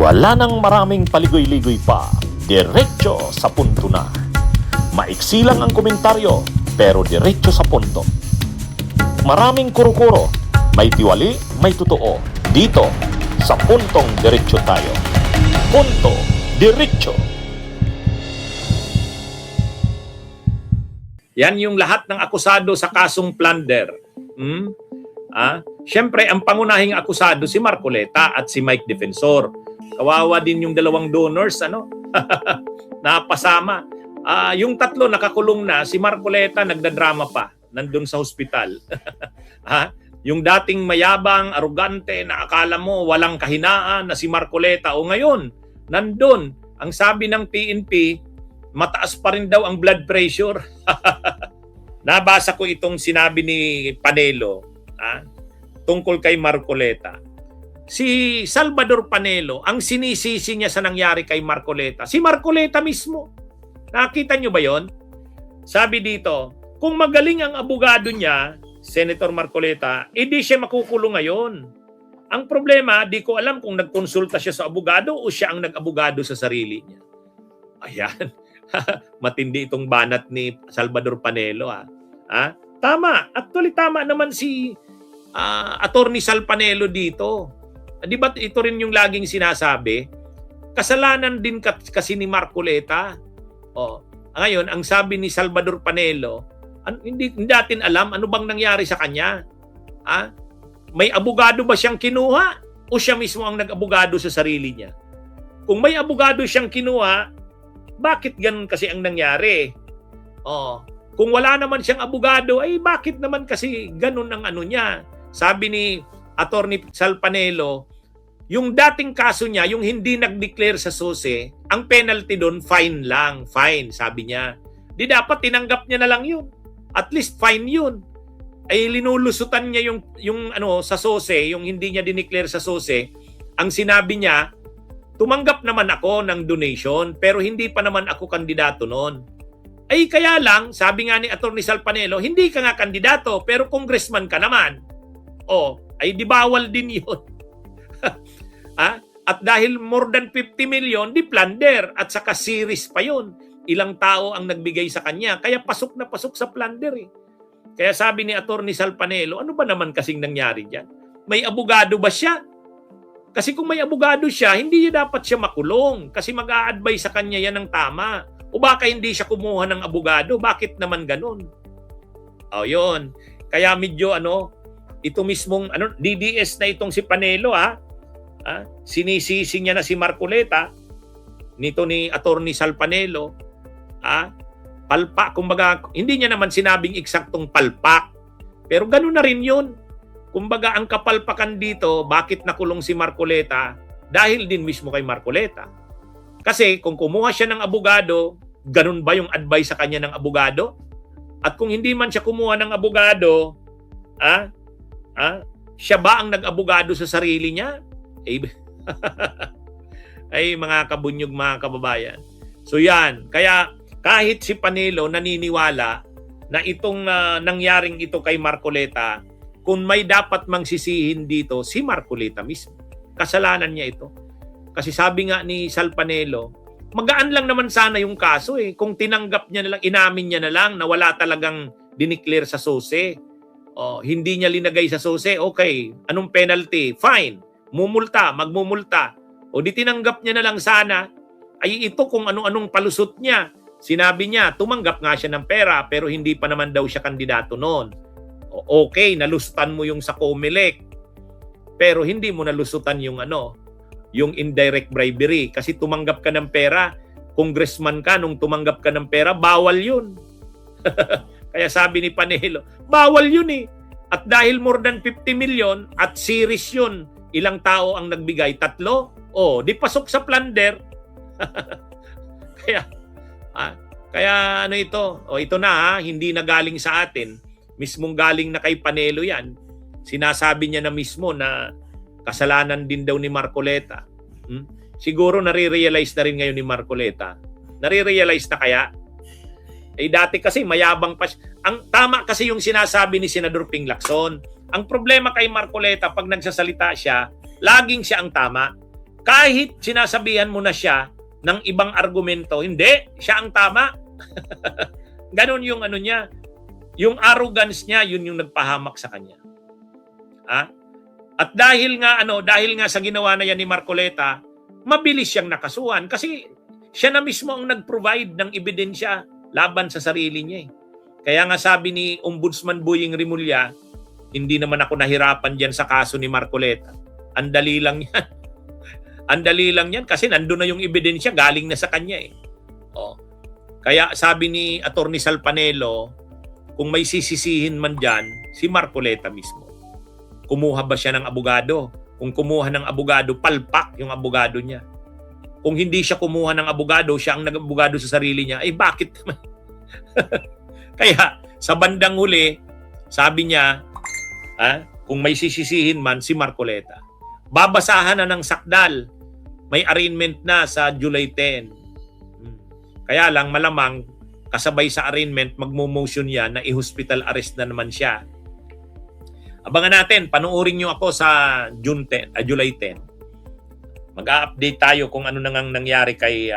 Wala nang maraming paligoy-ligoy pa, diretso sa punto na. Maiksi lang ang komentaryo, pero diretso sa punto. Maraming kuro-kuro, may tiwali, may totoo. Dito, sa puntong diretso tayo. Punto, diretso. Yan yung lahat ng akusado sa kasong plunder. Siyempre, ang pangunahing akusado si Marcoleta at si Mike Defensor. Kawawa din yung dalawang donors, napasama. Yung tatlo nakakulong na, si Marcoleta nagdadrama pa, nandun sa hospital. Yung dating mayabang, arugante, na akala mo walang kahinaan na si Marcoleta, o ngayon, nandun. Ang sabi ng PNP, mataas pa rin daw ang blood pressure. Nabasa ko itong sinabi ni Panelo tungkol kay Marcoleta. Si Salvador Panelo, ang sinisisi niya sa nangyari kay Marcoleta, si Marcoleta mismo. Nakita niyo ba yon? Sabi dito, kung magaling ang abogado niya, Senator Marcoleta, edi siya makukulong ngayon. Ang problema, di ko alam kung nagkonsulta siya sa abogado o siya ang nag-abogado sa sarili niya. Ayan. Matindi itong banat ni Salvador Panelo. Tama. Actually, tama naman si Attorney Sal Panelo dito. Di ba ito rin yung laging sinasabi? Kasalanan din kasi ni Marcoleta. Ngayon, ang sabi ni Salvador Panelo, hindi natin alam ano bang nangyari sa kanya. May abogado ba siyang kinuha o siya mismo ang nag-abogado sa sarili niya? Kung may abogado siyang kinuha, bakit ganun kasi ang nangyari? Kung wala naman siyang abogado, ay bakit naman kasi ganun ang ano niya? Sabi ni Attorney Sal Panelo, yung dating kaso niya, yung hindi nag-declare sa SOSE, ang penalty doon, fine lang. Fine, sabi niya. Di dapat tinanggap niya na lang yun. At least fine yun. Ay linulusutan niya yung sa SOSE, yung hindi niya dineclare sa SOSE. Ang sinabi niya, tumanggap naman ako ng donation, pero hindi pa naman ako kandidato noon. Ay kaya lang, sabi nga ni Attorney Sal Panelo, hindi ka nga kandidato, pero congressman ka naman. Ay di bawal din yun. At dahil more than 50 million, di plunder. At saka series pa yun. Ilang tao ang nagbigay sa kanya. Kaya pasok na pasok sa plunder eh. Kaya sabi ni Attorney Sal Panelo, ano ba naman kasing nangyari dyan? May abogado ba siya? Kasi kung may abogado siya, hindi niya dapat siya makulong. Kasi mag-a-advise sa kanya yan ng tama. O baka hindi siya kumuha ng abogado. Bakit naman ganun? Yun. Kaya medyo ito mismong DDS na itong si Panelo sinisisi niya na si Marcoleta nito ni Attorney Sal Panelo. Palpak, kumbaga hindi niya naman sinabing eksaktong palpak, pero ganoon na rin yun. Kumbaga ang kapalpakan dito, bakit nakulong si Marcoleta? Dahil din mismo kay Marcoleta. Kasi kung kumuha siya ng abogado, ganun ba yung advice sa kanya ng abogado? At kung hindi man siya kumuha ng abogado, siya ba ang nag-abogado sa sarili niya? Ay mga kabunyog, mga kababayan. So yan, kaya kahit si Panelo naniniwala na itong nangyaring ito kay Marcoleta, kung may dapat mang sisihin dito, si Marcoleta mismo. Kasalanan niya ito. Kasi sabi nga ni Sal Panelo, magaan lang naman sana yung kaso eh. Kung tinanggap niya na lang, inamin niya na lang na wala talagang dineclare sa SOSE. Hindi niya linagay sa SOSE, okay, anong penalty? Fine. Magmumulta. O di tinanggap niya na lang sana, ay ito kung anong palusot niya. Sinabi niya, tumanggap nga siya ng pera, pero hindi pa naman daw siya kandidato noon. Okay, nalusutan mo yung sa COMELEC, pero hindi mo nalusutan yung yung indirect bribery. Kasi tumanggap ka ng pera, congressman ka, nung tumanggap ka ng pera, bawal yun. Kaya sabi ni Panelo, bawal yun eh. At dahil more than 50 million at series yun, ilang tao ang nagbigay? 3? Di pasok sa plunder. Kaya ito? Ito na hindi na galing sa atin. Mismong galing na kay Panelo yan. Sinasabi niya na mismo na kasalanan din daw ni Marcoleta. Siguro nare-realize na rin ngayon ni Marcoleta. Nare-realize na kaya? Dati kasi mayabang pa. Ang tama kasi yung sinasabi ni Senador Ping Lacson. Ang problema kay Marcoleta, pag nagsasalita siya, laging siya ang tama. Kahit sinasabihan mo na siya ng ibang argumento, hindi, siya ang tama. Ganon yung ano niya. Yung arrogance niya, yun yung nagpahamak sa kanya. At dahil nga sa ginawa na yan ni Marcoleta, mabilis siyang nakasuhan kasi siya na mismo ang nag-provide ng ebidensya laban sa sarili niya. Kaya nga sabi ni Ombudsman Boying Rimulya, hindi naman ako nahirapan diyan sa kaso ni Marcoleta. Ang dali lang yan. Ang dali lang yan kasi nandun na yung ebidensya, galing na sa kanya . Kaya sabi ni Attorney Salpanelo, kung may sisisihin man dyan, si Marcoleta mismo. Kumuha ba siya ng abogado? Kung kumuha ng abogado, palpak yung abogado niya. Kung hindi siya kumuha ng abogado, siya ang nag-abogado sa sarili niya, bakit naman? Kaya sa bandang huli, sabi niya, kung may sisisihin man si Marcoleta, babasahan na ng sakdal. May arraignment na sa July 10. Kaya lang malamang kasabay sa arraignment, magmo-motion yan na i-hospital arrest na naman siya. Abangan natin, panoorin nyo ako sa July 10. Mag-a-update tayo kung ano nang nangyari kay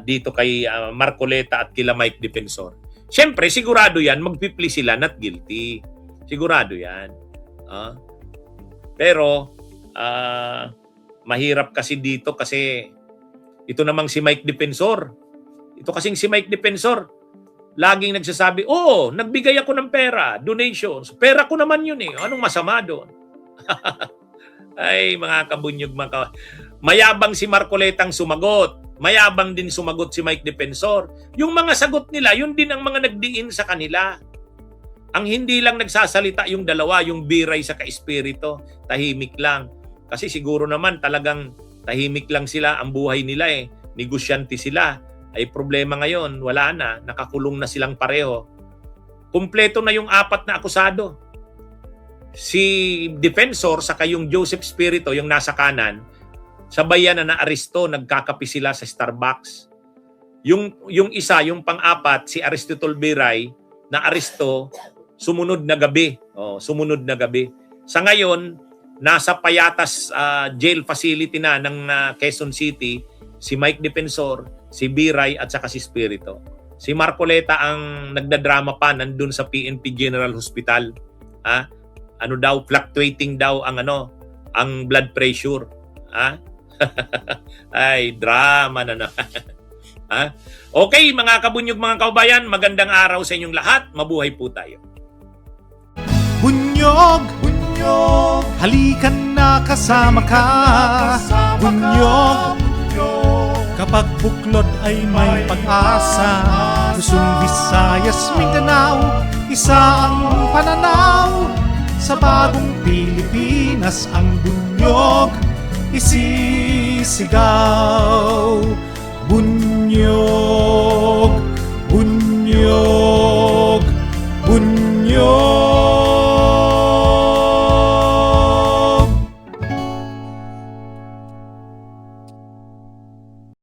dito kay Marcoleta at kila Mike Defensor. Siyempre, sigurado yan, magpipli sila not guilty. Sigurado yan. Pero, mahirap kasi dito kasi ito namang si Mike Defensor. Ito kasing si Mike Defensor, laging nagsasabi, nagbigay ako ng pera, donations. Pera ko naman yun . Anong masama doon? Ay, mga kabunyog, mayabang si Marcoletang sumagot. Mayabang din sumagot si Mike Defensor. Yung mga sagot nila, yun din ang mga nagdiin sa kanila. Ang hindi lang nagsasalita yung dalawa, yung Biray sa Espiritu, tahimik lang. Kasi siguro naman talagang tahimik lang sila, ang buhay nila negosyante sila. Ay problema ngayon, wala na, nakakulong na silang pareho. Kumpleto na yung 4 na akusado. Si Defensor saka yung Joseph Espiritu, yung nasa kanan, sabayan na naaresto, nagkakapi sila sa Starbucks. Yung isa, yung pang-4, si Aristotol Biray, naaresto sumunod na gabi. Sumunod na gabi. Sa ngayon, nasa Payatas jail facility na ng Quezon City, si Mike Defensor, si Biray at saka si Espiritu. Si Marcoleta ang nagdadrama pa nandun sa PNP General Hospital. Fluctuating daw ang blood pressure. Ay, drama na naman. Okay, mga kabunyog, mga kaubayan, magandang araw sa inyong lahat. Mabuhay po tayo. Bunyog, bunyog, halikan na kasama ka. Bunyog, kapag buklod ay may pag-asa. Luzon, Visayas, Mindanao, isa ang pananaw. Sa bagong Pilipinas ang bunyog isisigaw. Bunyog, bunyog.